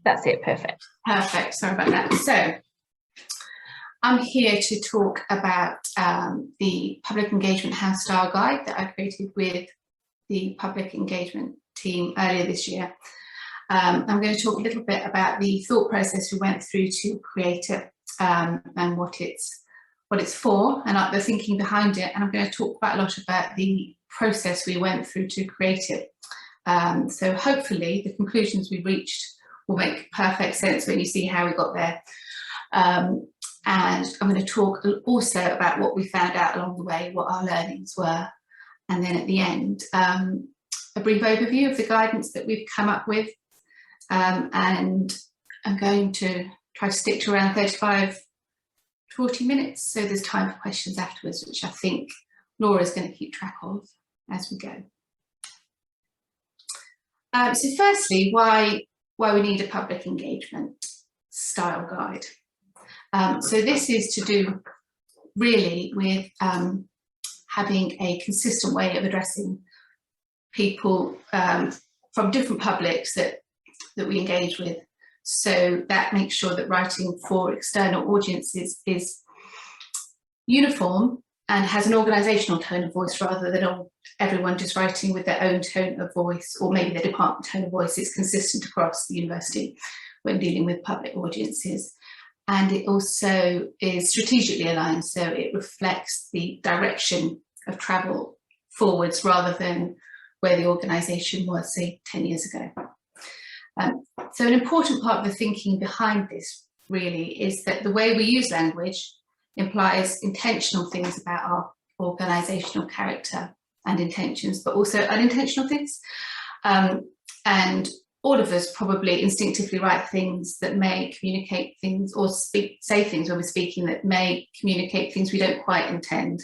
That's it, perfect. Perfect, sorry about that. So I'm here to talk about the Public Engagement House Style Guide that I created with the Public Engagement team earlier this year. I'm going to talk a little bit about the thought process we went through to create it and what it's for and the thinking behind it. And I'm going to talk quite a lot about the process we went through to create it. So hopefully the conclusions we reached will make perfect sense when you see how we got there. And I'm going to talk also about what we found out along the way, what our learnings were. And then at the end, a brief overview of the guidance that we've come up with. And I'm going to try to stick to around 35 to 40 minutes. So there's time for questions afterwards, which I think Laura's going to keep track of as we go. So firstly, why we need a public engagement style guide. So this is to do really with having a consistent way of addressing people from different publics that we engage with. So that makes sure that writing for external audiences is uniform and has an organisational tone of voice rather than everyone just writing with their own tone of voice, or maybe their department tone of voice. It's consistent across the university when dealing with public audiences. And it also is strategically aligned, so it reflects the direction of travel forwards rather than where the organisation was, say, 10 years ago. So an important part of the thinking behind this really is that the way we use language implies intentional things about our organisational character and intentions, but also unintentional things. And all of us probably instinctively write things that may communicate things or say things when we're speaking that may communicate things we don't quite intend.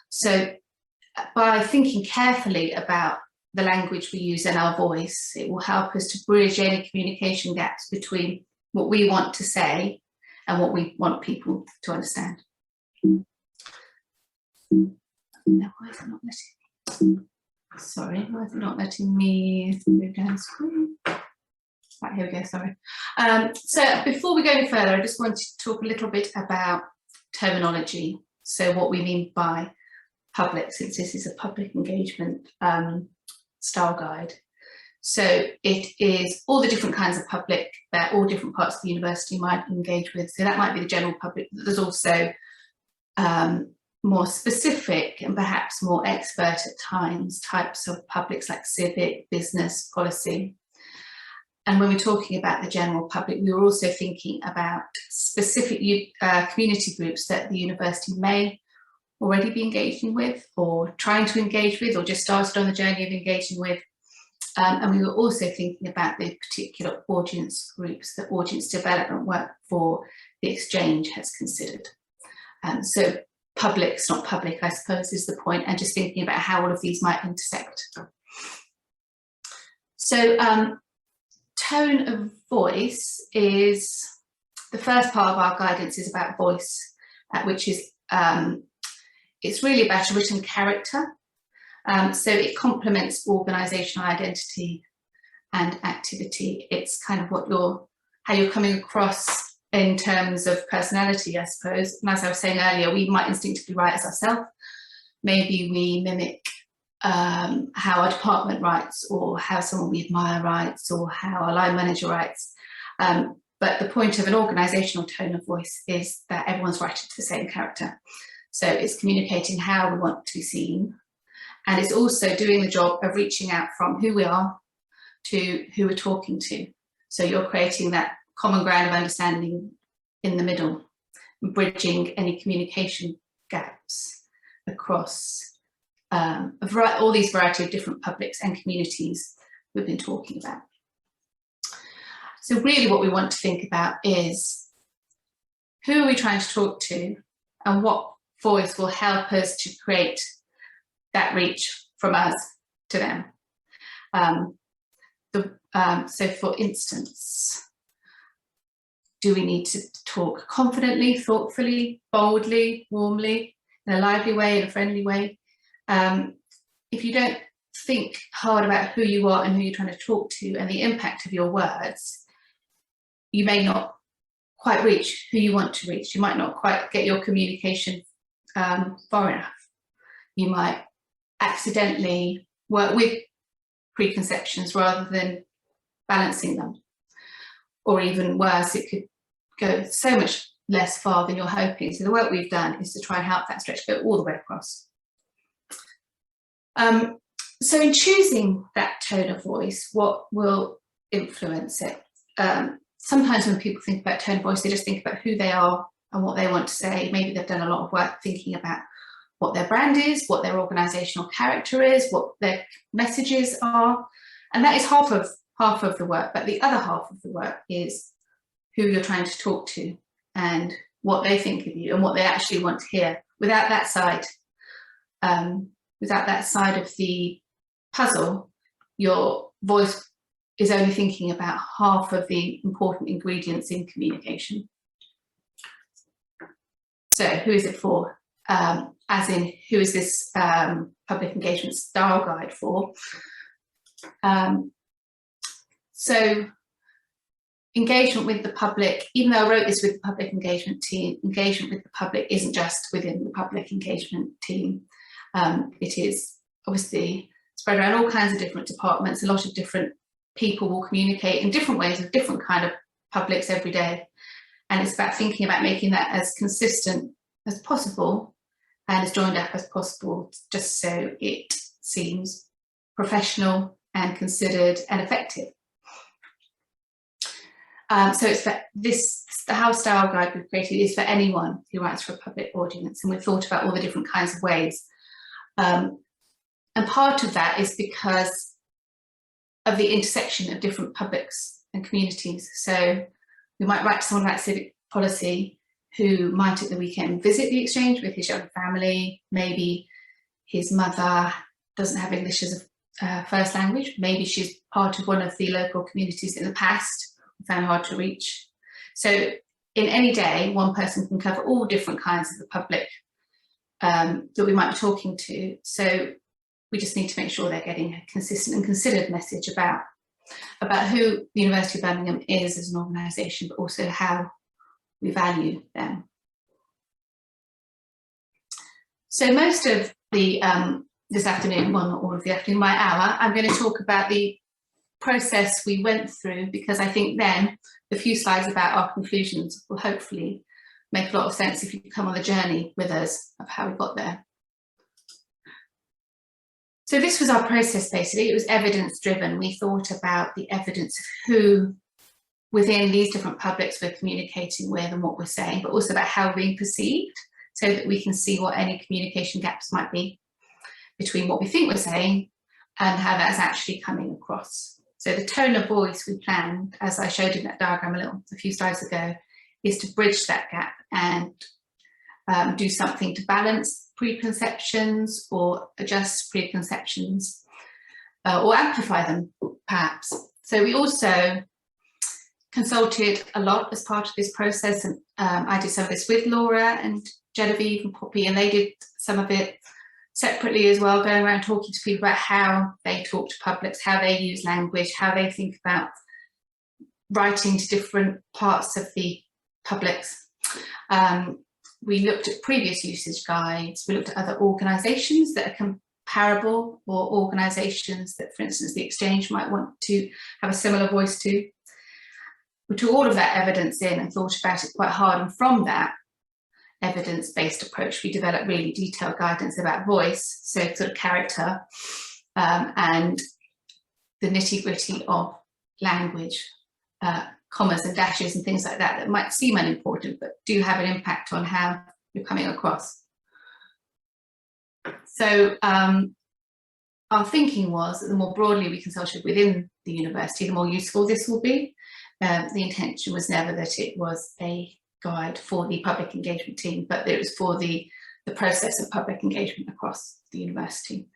So by thinking carefully about the language we use and our voice, it will help us to bridge any communication gaps between what we want to say and what we want people to understand. Now, why is it not letting me? Sorry, why is it not letting me move down the screen? Right, here we go, sorry. So before we go any further, I just wanted to talk a little bit about terminology. So what we mean by public, since this is a public engagement style guide. So it is all the different kinds of public that all different parts of the university might engage with. So that might be the general public. There's also more specific and perhaps more expert at times types of publics like civic, business, policy. And when we're talking about the general public, we were also thinking about specific community groups that the university may already be engaging with or trying to engage with or just started on the journey of engaging with. And we were also thinking about the particular audience groups that audience development work for the exchange has considered. So public's not public, I suppose, is the point, and just thinking about how all of these might intersect. So tone of voice is the first part of our guidance is about voice, which is it's really about a written character. So it complements organisational identity and activity. It's kind of how you're coming across in terms of personality, I suppose. And as I was saying earlier, we might instinctively write as ourselves. Maybe we mimic how our department writes, or how someone we admire writes, or how our line manager writes. But the point of an organisational tone of voice is that everyone's writing to the same character. So it's communicating how we want to be seen. And it's also doing the job of reaching out from who we are to who we're talking to. So you're creating that common ground of understanding in the middle, bridging any communication gaps across all these variety of different publics and communities we've been talking about. So really what we want to think about is who are we trying to talk to, and what voice will help us to create that reach from us to them. So for instance, do we need to talk confidently, thoughtfully, boldly, warmly, in a lively way, in a friendly way? If you don't think hard about who you are and who you're trying to talk to and the impact of your words, you may not quite reach who you want to reach. You might not quite get your communication far enough. You might accidentally work with preconceptions rather than balancing them. Or even worse, it could go so much less far than you're hoping. So the work we've done is to try and help that stretch go all the way across. So in choosing that tone of voice, what will influence it? Sometimes when people think about tone of voice, they just think about who they are and what they want to say. Maybe they've done a lot of work thinking about what their brand is, what their organisational character is, what their messages are. And that is half of the work, but the other half of the work is who you're trying to talk to and what they think of you and what they actually want to hear. Without that side of the puzzle, your voice is only thinking about half of the important ingredients in communication. So who is it for? As in, who is this public engagement style guide for? So engagement with the public, even though I wrote this with the public engagement team, engagement with the public isn't just within the public engagement team. It is obviously spread around all kinds of different departments. A lot of different people will communicate in different ways with different kind of publics every day. And it's about thinking about making that as consistent as possible and as joined up as possible, just so it seems professional and considered and effective. So it's for this, the House Style Guide we've created is for anyone who writes for a public audience, and we've thought about all the different kinds of ways. And part of that is because of the intersection of different publics and communities. So we might write to someone about civic policy who might at the weekend visit the Exchange with his young family. Maybe his mother doesn't have English as a first language. Maybe she's part of one of the local communities in the past, found hard to reach. So in any day, one person can cover all different kinds of the public that we might be talking to. So we just need to make sure they're getting a consistent and considered message about who the University of Birmingham is as an organisation, but also how we value them. So most of the this afternoon, well, not all of the afternoon, my hour, I'm going to talk about the process we went through, because I think then the few slides about our conclusions will hopefully make a lot of sense if you come on the journey with us of how we got there. So this was our process basically. It was evidence driven. We thought about the evidence of who within these different publics we're communicating with and what we're saying, but also about how we're being perceived, so that we can see what any communication gaps might be between what we think we're saying and how that's actually coming across. So the tone of voice we planned, as I showed in that diagram a few slides ago, is to bridge that gap and do something to balance preconceptions or adjust preconceptions or amplify them, perhaps. So we also consulted a lot as part of this process, and I did some of this with Laura and Genevieve and Poppy, and they did some of it separately as well, going around talking to people about how they talk to publics, how they use language, how they think about writing to different parts of the publics. We looked at previous usage guides, we looked at other organisations that are comparable, or organisations that, for instance, the Exchange might want to have a similar voice to. We took all of that evidence in and thought about it quite hard, and from that evidence-based approach we developed really detailed guidance about voice, so sort of character, and the nitty-gritty of language, commas and dashes and things like that might seem unimportant but do have an impact on how you're coming across. So our thinking was that the more broadly we consulted within the university, the more useful this will be. The intention was never that it was a guide for the public engagement team, but it was for the process of public engagement across the university.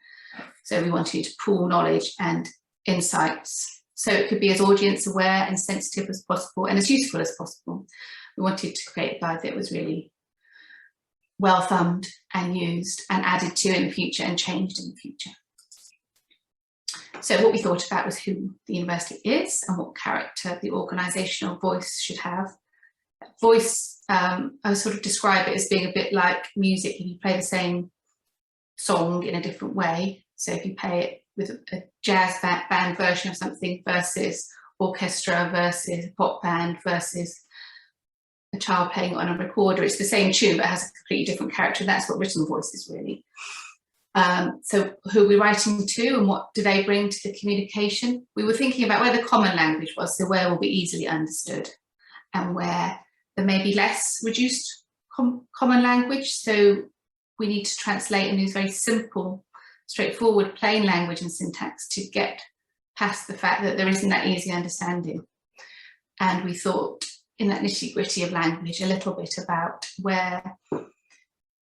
So we wanted to pool knowledge and insights, so it could be as audience aware and sensitive as possible and as useful as possible. We wanted to create a guide that was really well thumbed and used and added to in the future and changed in the future. So what we thought about was who the university is and what character the organisational voice should have. Voice, I sort of describe it as being a bit like music. If you play the same song in a different way, so if you play it with a jazz band version of something versus orchestra versus pop band versus a child playing on a recorder, it's the same tune but has a completely different character. That's what written voice is really. So who are we writing to and what do they bring to the communication? We were thinking about where the common language was, so where will be easily understood and where there may be less reduced common language. So we need to translate and use very simple, straightforward, plain language and syntax to get past the fact that there isn't that easy understanding. And we thought in that nitty-gritty of language a little bit about where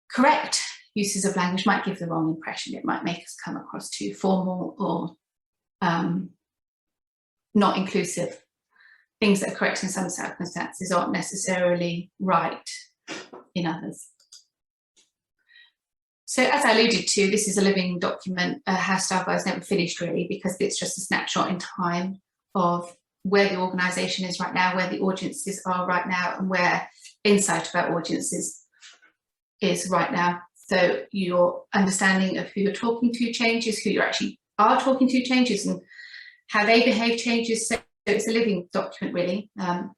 correct uses of language might give the wrong impression. It might make us come across too formal or not inclusive. Things that are correct in some circumstances aren't necessarily right in others. So as I alluded to, this is a living document. How Style Guide is never finished really, because it's just a snapshot in time of where the organisation is right now, where the audiences are right now, and where insight about audiences is right now. So your understanding of who you're talking to changes, who you actually are talking to changes, and how they behave changes. So it's a living document really. And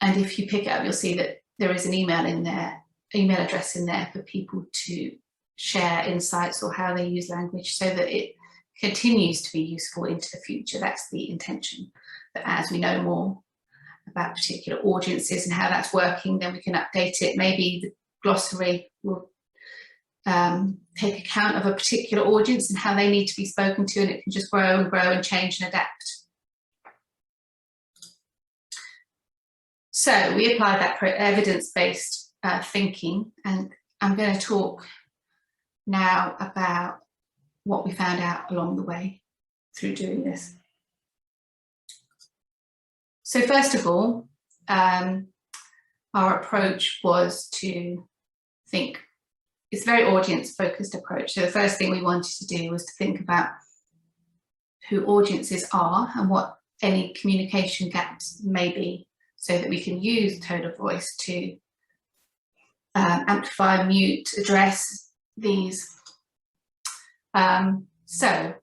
if you pick it up, you'll see that there is an email in there, email address in there for people to share insights or how they use language so that it continues to be useful into the future. That's the intention, that as we know more about particular audiences and how that's working, then we can update it. Maybe the glossary will take account of a particular audience and how they need to be spoken to, and it can just grow and grow and change and adapt. So we applied that evidence-based thinking, and I'm going to talk now about what we found out along the way through doing this. So first of all, our approach was to think, it's a very audience-focused approach. So the first thing we wanted to do was to think about who audiences are and what any communication gaps may be, so that we can use tone of voice to amplify, mute, address these. So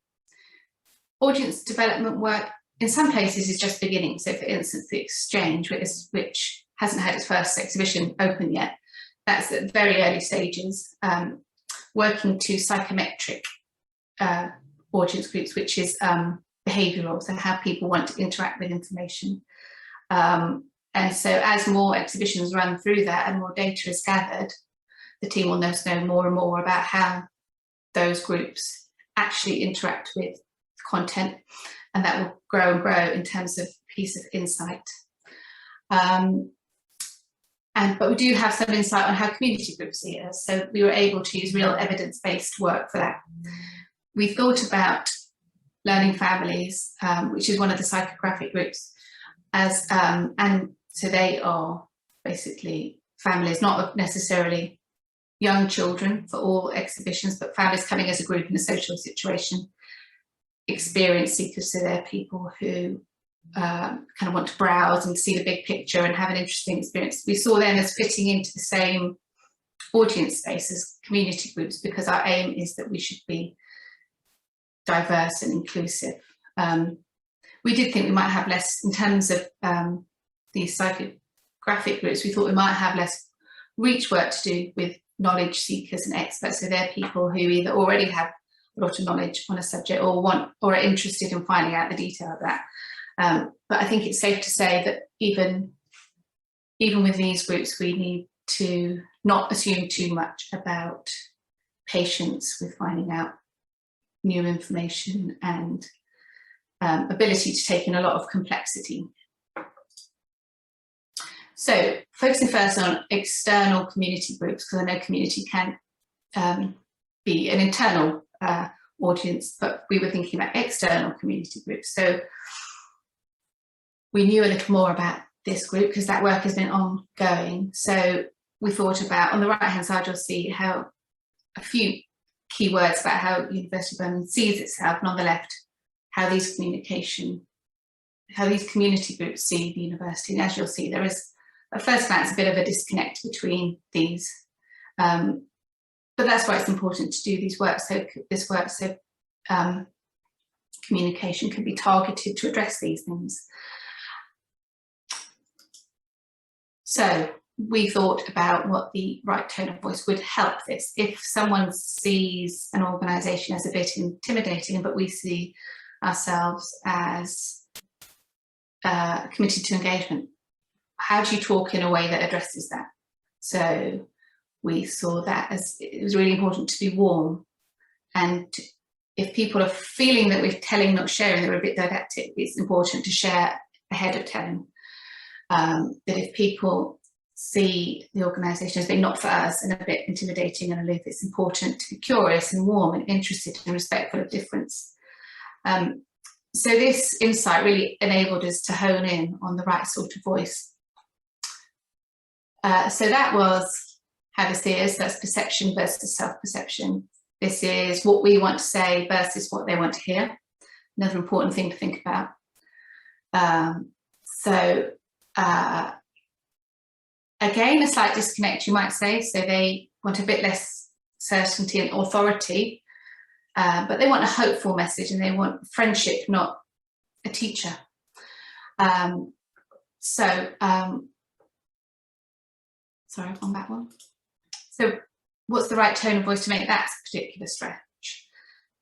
audience development work in some places is just beginning. So for instance, the Exchange, which hasn't had its first exhibition open yet, that's at very early stages, working to psychometric audience groups, which is behavioural, so how people want to interact with information. And so as more exhibitions run through that and more data is gathered, the team will know more and more about how those groups actually interact with content, and that will grow and grow in terms of piece of insight. But we do have some insight on how community groups see us, so we were able to use real evidence-based work for that. We thought about learning families, which is one of the psychographic groups, as and so they are basically families, not necessarily young children for all exhibitions, but families coming as a group in a social situation, experience seekers, so they're people who kind of want to browse and see the big picture and have an interesting experience. We saw them as fitting into the same audience space as community groups, because our aim is that we should be diverse and inclusive. We did think we might have less, in terms of these psychographic groups, we thought we might have less reach work to do with knowledge seekers and experts. So they're people who either already have a lot of knowledge on a subject or are interested in finding out the detail of that. But I think it's safe to say that even with these groups, we need to not assume too much about patience with finding out new information and ability to take in a lot of complexity. So focusing first on external community groups, because I know community can be an internal audience, but we were thinking about external community groups. So we knew a little more about this group because that work has been ongoing. So we thought about, on the right hand side, you'll see how a few key words about how University of Birmingham sees itself, and on the left, how these community groups see the university. And as you'll see, there is at first glance a bit of a disconnect between these. But that's why it's important to do this work so communication can be targeted to address these things. So we thought about what the right tone of voice would help this. If someone sees an organisation as a bit intimidating, but we see ourselves as committed to engagement, how do you talk in a way that addresses that? So we saw that as it was really important to be warm, and if people are feeling that we're telling, not sharing, they're a bit didactic, it's important to share ahead of telling. That if people see the organisation as being not for us and a bit intimidating and aloof, it's important to be curious and warm and interested and respectful of difference. So this insight really enabled us to hone in on the right sort of voice. So that was how this is, that's perception versus self-perception. This is what we want to say versus what they want to hear. Another important thing to think about. Again, a slight disconnect, you might say. So they want a bit less certainty and authority, but they want a hopeful message and they want friendship, not a teacher. Sorry, I've gone back one. So what's the right tone of voice to make that particular stretch?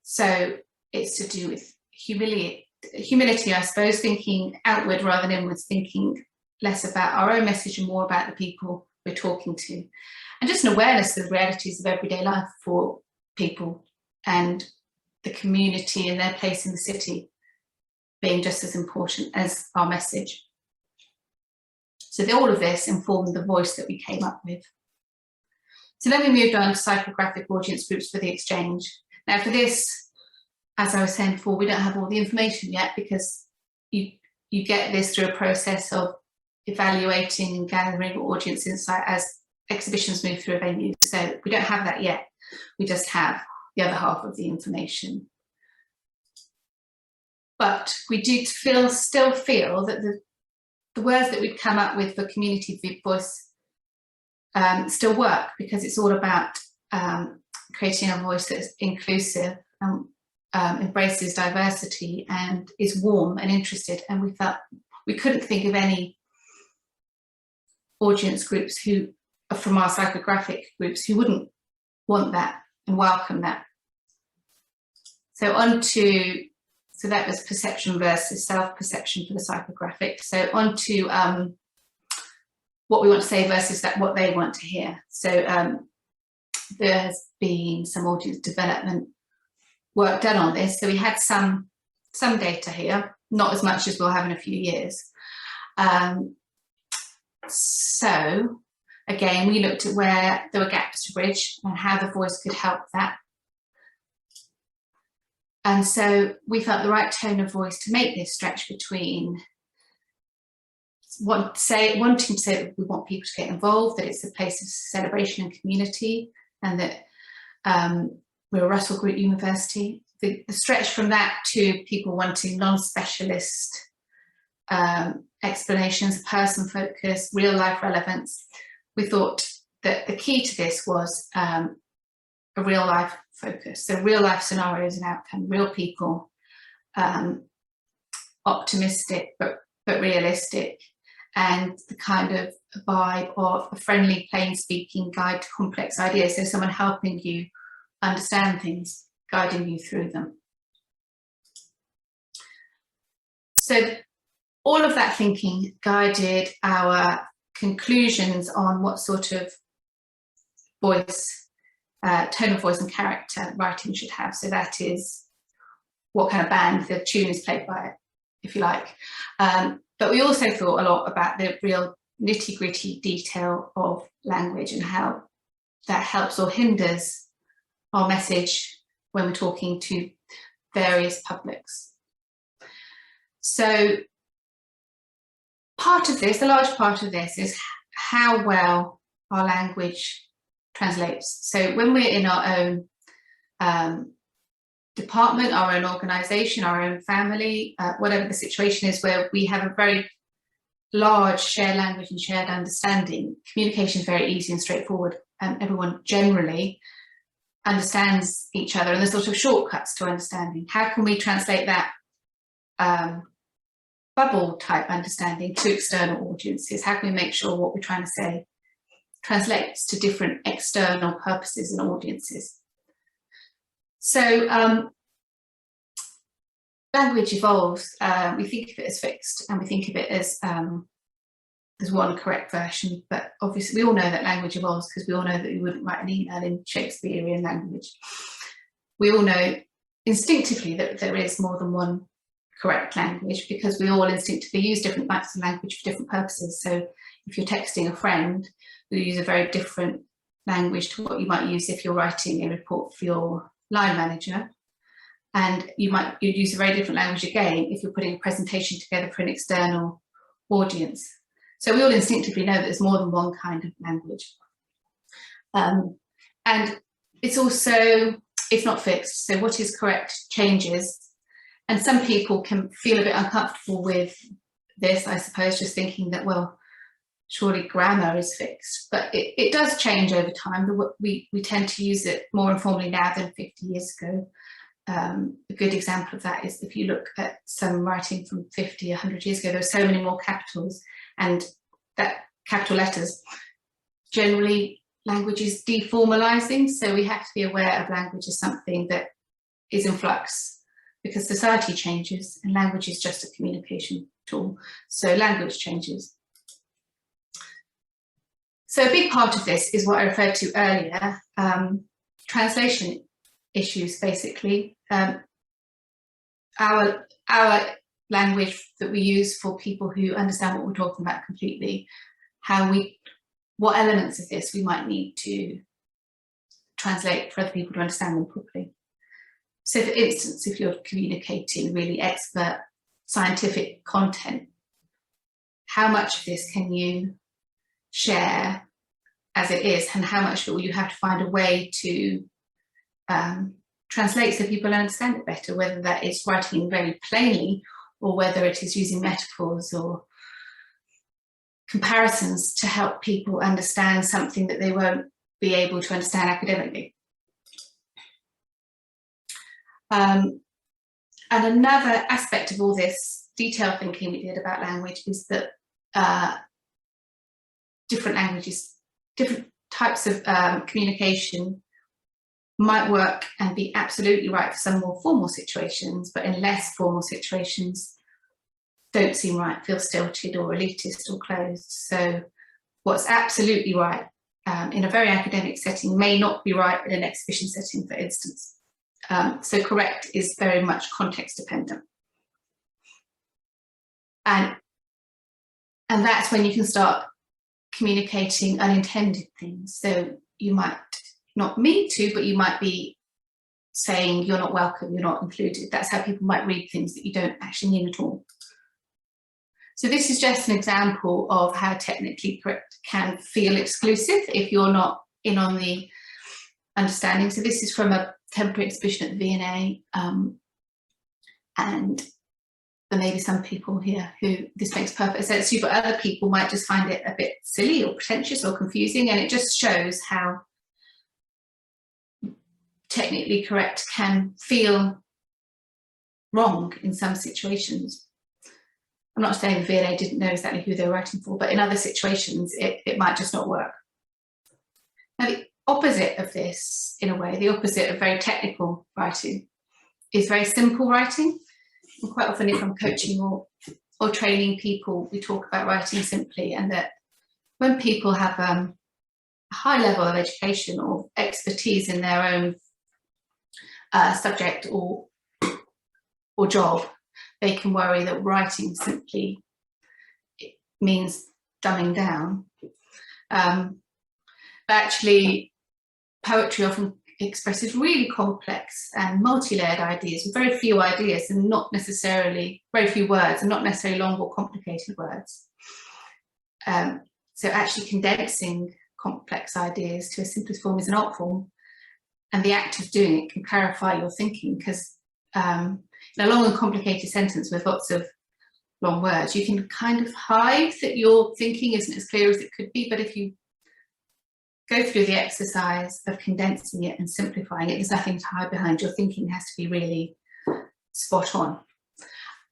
So it's to do with humility, I suppose, thinking outward rather than inwards, thinking less about our own message and more about the people we're talking to. And just an awareness of the realities of everyday life for people and the community and their place in the city being just as important as our message. So all of this informed the voice that we came up with. So then we moved on to psychographic audience groups for the exchange. Now for this, as I was saying before, we don't have all the information yet because you get this through a process of evaluating and gathering audience insight as exhibitions move through a venue. So we don't have that yet. We just have the other half of the information. But we do still feel that the words that we've come up with for community voice still work, because it's all about creating a voice that's inclusive and embraces diversity and is warm and interested. And we felt we couldn't think of any audience groups who are from our psychographic groups who wouldn't want that and welcome that. So that was perception versus self-perception for the psychographic. So on to what we want to say versus what they want to hear. So there has been some audience development work done on this. So we had some data here, not as much as we'll have in a few years. So again, we looked at where there were gaps to bridge and how the voice could help that. And so we felt the right tone of voice to make this stretch between wanting to say that we want people to get involved, that it's a place of celebration and community, and that we're a Russell Group university. The stretch from that to people wanting non-specialist explanations, person focus, real life relevance. We thought that the key to this was a real life focus. So real life scenarios and outcome, real people, optimistic but realistic, and the kind of vibe of a friendly, plain speaking guide to complex ideas. So someone helping you understand things, guiding you through them. So all of that thinking guided our conclusions on what sort of voice, tone of voice and character writing should have. So that is what kind of band the tune is played by, if you like. But we also thought a lot about the real nitty-gritty detail of language and how that helps or hinders our message when we're talking to various publics. So part of this, a large part of this, is how well our language translates. So when we're in our own department, our own organisation, our own family, whatever the situation is, where we have a very large shared language and shared understanding, communication is very easy and straightforward, and everyone generally understands each other, and there's sort of shortcuts to understanding. How can we translate that bubble type understanding to external audiences? How can we make sure what we're trying to say translates to different external purposes and audiences? So language evolves. We think of it as fixed, and we think of it as one correct version, but obviously we all know that language evolves, because we all know that we wouldn't write an email in Shakespearean language. We all know instinctively that there is more than one correct language, because we all instinctively use different types of language for different purposes. So if you're texting a friend, you use a very different language to what you might use if you're writing a report for your line manager. And you'd use a very different language again if you're putting a presentation together for an external audience. So we all instinctively know that there's more than one kind of language. And it's also, it's not fixed. So what is correct changes. And some people can feel a bit uncomfortable with this, I suppose, just thinking that, well, surely grammar is fixed. But it does change over time. We tend to use it more informally now than 50 years ago. A good example of that is if you look at some writing from 50, 100 years ago, there were so many more capitals, and that capital letters. Generally, language is deformalizing, so we have to be aware of language as something that is in flux, because society changes and language is just a communication tool. So language changes. So a big part of this is what I referred to earlier, translation issues, basically. Our language that we use for people who understand what we're talking about completely, what elements of this we might need to translate for other people to understand them properly. So for instance, if you're communicating really expert scientific content, how much of this can you share as it is, and how much will you have to find a way to translate so people understand it better, whether that is writing very plainly or whether it is using metaphors or comparisons to help people understand something that they won't be able to understand academically. And another aspect of all this detailed thinking we did about language is that different languages, different types of communication might work and be absolutely right for some more formal situations, but in less formal situations don't seem right, feel stilted or elitist or closed. So what's absolutely right in a very academic setting may not be right in an exhibition setting, for instance. So correct is very much context dependent. And that's when you can start communicating unintended things. So you might not mean to, but you might be saying you're not welcome, you're not included. That's how people might read things that you don't actually mean at all. So this is just an example of how technically correct can feel exclusive if you're not in on the understanding. So this is from a temporary exhibition at the V&A, and there may be some people here who this makes perfect sense to, but other people might just find it a bit silly or pretentious or confusing, and it just shows how technically correct can feel wrong in some situations. I'm not saying the V&A didn't know exactly who they were writing for, but in other situations it might just not work. Now the opposite of this, in a way, the opposite of very technical writing is very simple writing. And quite often if I'm coaching or training people, we talk about writing simply, and that when people have a high level of education or expertise in their own subject or job, they can worry that writing simply means dumbing down. But actually, poetry often expresses really complex and multi-layered ideas with very few ideas and not necessarily, very few words and not necessarily long or complicated words. So actually condensing complex ideas to a simplest form is an art form. and the act of doing it can clarify your thinking, because in a long and complicated sentence with lots of long words, you can kind of hide that your thinking isn't as clear as it could be, but if you go through the exercise of condensing it and simplifying it, there's nothing to hide behind. Your thinking has to be really spot on.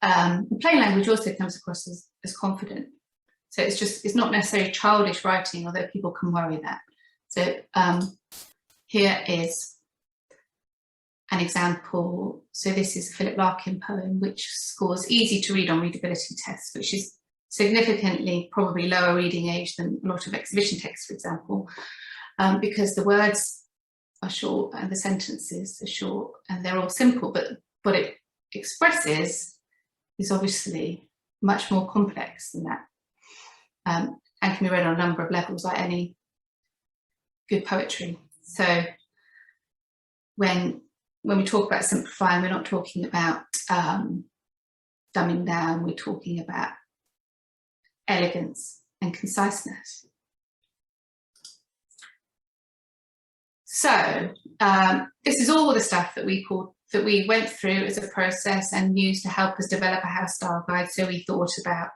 Plain language also comes across as confident. So it's not necessarily childish writing, although people can worry that. So here is an example. So this is a Philip Larkin poem, which scores easy to read on readability tests, which is significantly probably lower reading age than a lot of exhibition texts, for example, because the words are short and the sentences are short and they're all simple, but what it expresses is obviously much more complex than that, and can be read on a number of levels, like any good poetry. So when we talk about simplifying, we're not talking about dumbing down, we're talking about elegance and conciseness. So this is all the stuff that we went through as a process and used to help us develop a house style guide. So we thought about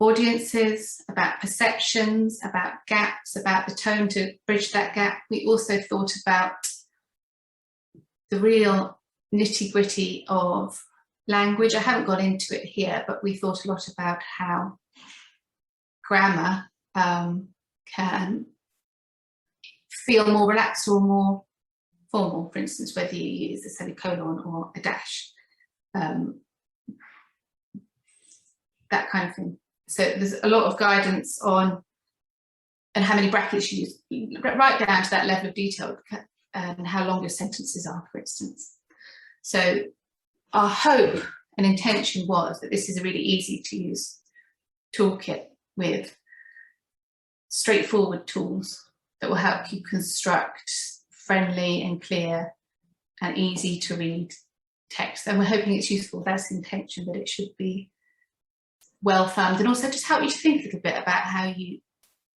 audiences, about perceptions, about gaps, about the tone to bridge that gap. We also thought about the real nitty-gritty of language. I haven't got into it here, but we thought a lot about how grammar can feel more relaxed or more formal, for instance, whether you use a semicolon or a dash, that kind of thing. So there's a lot of guidance on and how many brackets you use, right down to that level of detail, and how long your sentences are, for instance. So our hope and intention was that this is a really easy to use toolkit with straightforward tools that will help you construct friendly and clear and easy to read text. And we're hoping it's useful. That's the intention, that it should be well thumbed, and also just help you to think a little bit about how you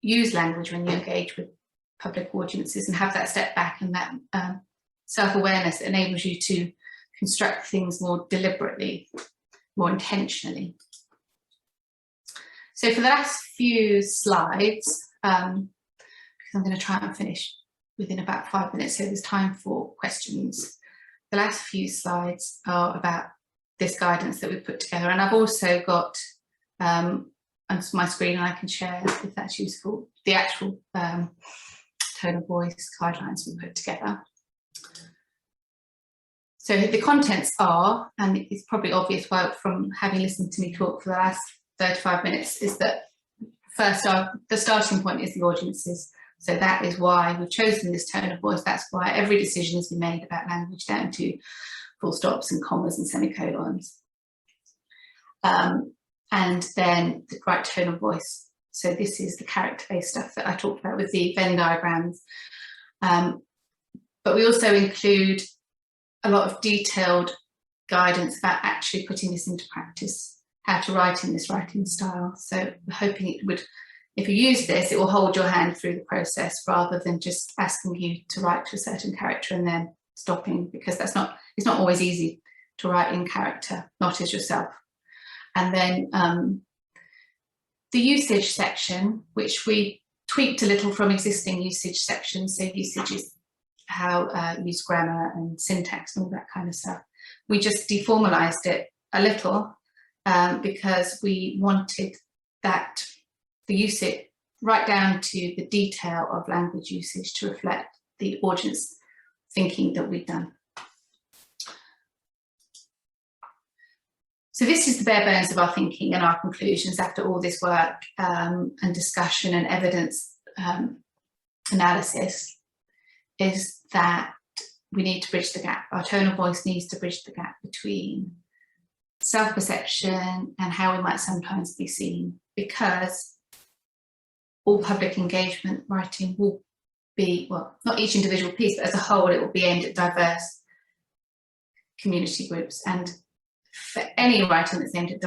use language when you engage with public audiences, and have that step back and that self-awareness that enables you to construct things more deliberately, more intentionally. So for the last few slides, because I'm going to try and finish within about 5 minutes, so there's time for questions. The last few slides are about this guidance that we've put together, and I've also got on my screen, and I can share if that's useful, the actual tone of voice guidelines we put together. So the contents are, and it's probably obvious from having listened to me talk for the last 35 minutes, is that first the starting point is the audiences. So that is why we've chosen this tone of voice. That's why every decision has been made about language, down to full stops and commas and semicolons. And then the right tone of voice. So this is the character-based stuff that I talked about with the Venn diagrams. But we also include a lot of detailed guidance about actually putting this into practice, how to write in this writing style. So we're hoping it would, if you use this, it will hold your hand through the process rather than just asking you to write to a certain character and then stopping, because it's not always easy to write in character, not as yourself. And then the usage section, which we tweaked a little from existing usage sections. So usage is how use grammar and syntax and all that kind of stuff. We just deformalized it a little because we wanted that the usage right down to the detail of language usage to reflect the audience thinking that we've done. So this is the bare bones of our thinking and our conclusions after all this work and discussion and evidence analysis, is that we need to bridge the gap. Our tone of voice needs to bridge the gap between self-perception and how we might sometimes be seen, because all public engagement writing will be, well, not each individual piece, but as a whole, it will be aimed at diverse community groups. And for any writing that's aimed at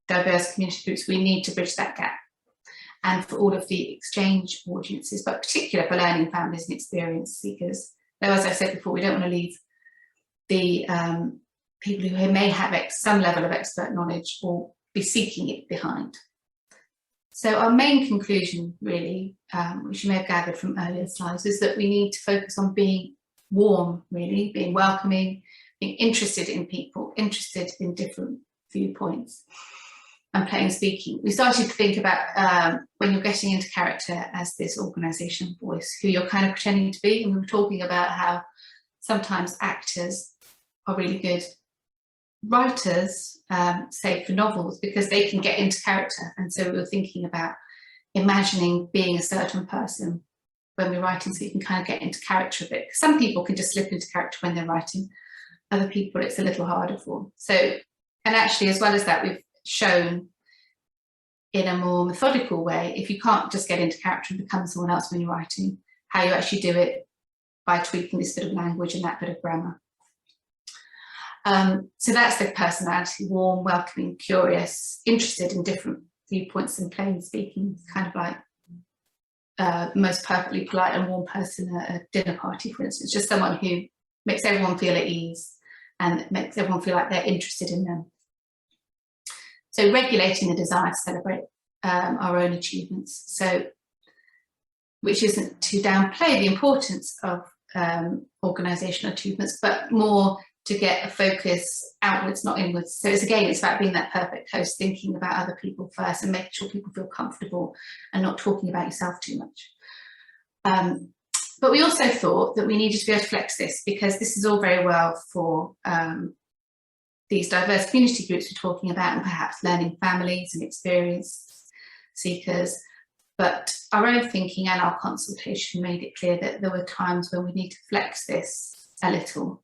diverse community groups, we need to bridge that gap. And for all of the exchange audiences, but particularly for learning families and experience seekers, Though, as I said before, we don't want to leave the people who may have some level of expert knowledge or be seeking it behind. So our main conclusion, really, which you may have gathered from earlier slides, is that we need to focus on being warm, really, being welcoming, being interested in people, interested in different viewpoints, and plain speaking. We started to think about when you're getting into character as this organisation voice, who you're kind of pretending to be, and we were talking about how sometimes actors are really good writers, say for novels, because they can get into character. And so we were thinking about imagining being a certain person when we're writing, so you can kind of get into character a bit. Some people can just slip into character when they're writing. Other people it's a little harder for. So, and actually, as well as that, we've shown in a more methodical way, if you can't just get into character and become someone else when you're writing, how you actually do it by tweaking this bit of language and that bit of grammar. So that's the personality: warm, welcoming, curious, interested in different viewpoints and plain speaking, kind of like most perfectly polite and warm person at a dinner party, for instance, just someone who makes everyone feel at ease and makes everyone feel like they're interested in them. So regulating the desire to celebrate our own achievements, so which isn't to downplay the importance of organisational achievements, but more to get a focus outwards, not inwards. So it's about being that perfect host, thinking about other people first and making sure people feel comfortable and not talking about yourself too much. But we also thought that we needed to be able to flex this, because this is all very well for these diverse community groups we're talking about, and perhaps learning families and experience seekers. But our own thinking and our consultation made it clear that there were times when we need to flex this a little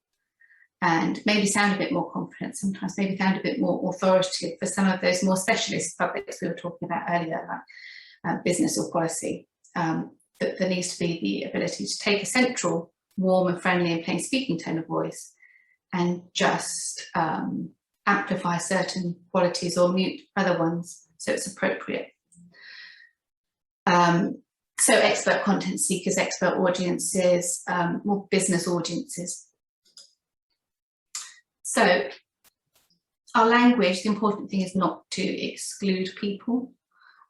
and maybe sound a bit more confident, sometimes maybe sound a bit more authoritative for some of those more specialist publics we were talking about earlier, like business or policy. That there needs to be the ability to take a central, warm and friendly and plain speaking tone of voice and just amplify certain qualities or mute other ones so it's appropriate. So expert content seekers, expert audiences, more business audiences. So our language, the important thing is not to exclude people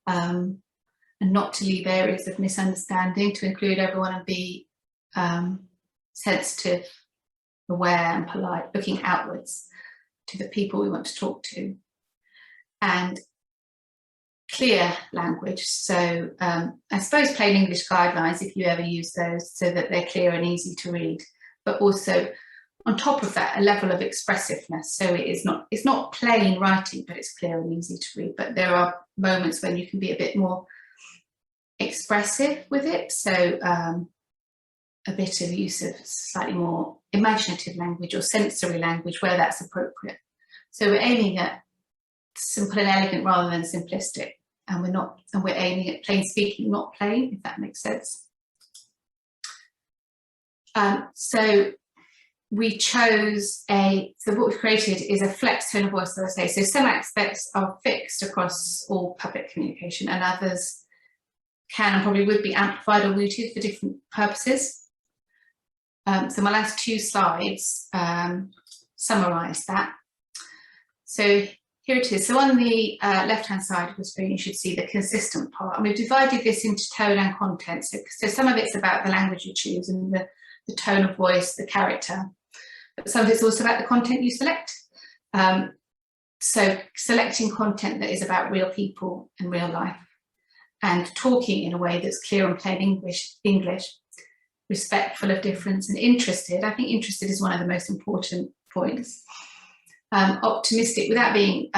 and not to leave areas of misunderstanding, to include everyone and be sensitive, aware and polite, looking outwards to the people we want to talk to. And clear language, so I suppose plain English guidelines, if you ever use those, so that they're clear and easy to read, but also on top of that, a level of expressiveness. So it's not plain writing, but it's clear and easy to read. But there are moments when you can be a bit more expressive with it. So a bit of use of slightly more imaginative language or sensory language where that's appropriate. So we're aiming at simple and elegant rather than simplistic, and we're aiming at plain speaking, not plain, if that makes sense. So we chose so what we've created is a flex tone of voice, as I say. So some aspects are fixed across all public communication, and others can and probably would be amplified or muted for different purposes. So my last two slides summarise that. So here it is. So on the left-hand side of the screen, you should see the consistent part. And we've divided this into tone and content. So some of it's about the language you choose and the tone of voice, the character. But some of it's also about the content you select. So selecting content that is about real people and real life, and talking in a way that's clear and plain English, respectful of difference, and interested. I think interested is one of the most important points. Optimistic without being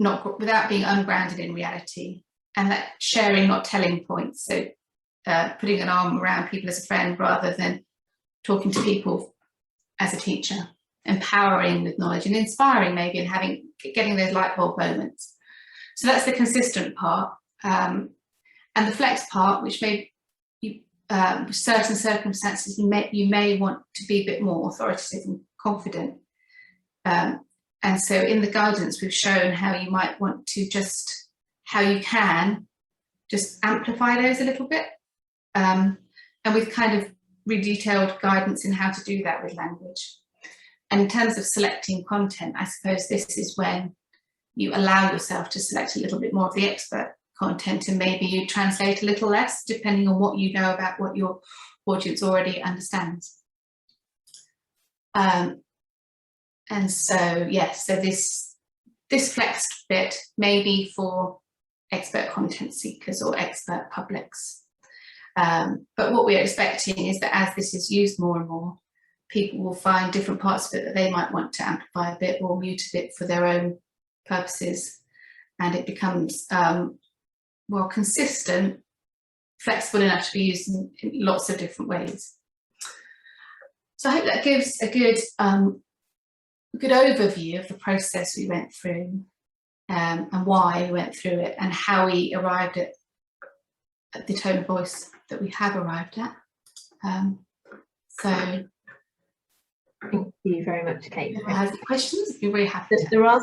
ungrounded in reality, and that sharing, not telling points. So putting an arm around people as a friend rather than talking to people as a teacher. Empowering with knowledge and inspiring maybe, and getting those light bulb moments. So that's the consistent part. And the flex part, which may certain circumstances you may want to be a bit more authoritative and confident. And so in the guidance, we've shown how you might want to how you can just amplify those a little bit. And we've kind of really detailed guidance in how to do that with language. And in terms of selecting content, I suppose this is when you allow yourself to select a little bit more of the expert content, and maybe you translate a little less depending on what you know about what your audience already understands. And so, yes, so this flexed bit may be for expert content seekers or expert publics. But what we're expecting is that as this is used more and more, people will find different parts of it that they might want to amplify a bit or mute a bit for their own purposes, and it becomes well, consistent, flexible enough to be used in lots of different ways. So I hope that gives a good overview of the process we went through, and why we went through it, and how we arrived at the tone of voice that we have arrived at. So thank you very much, Kate. if anyone has any questions, I'd be very happy to. There are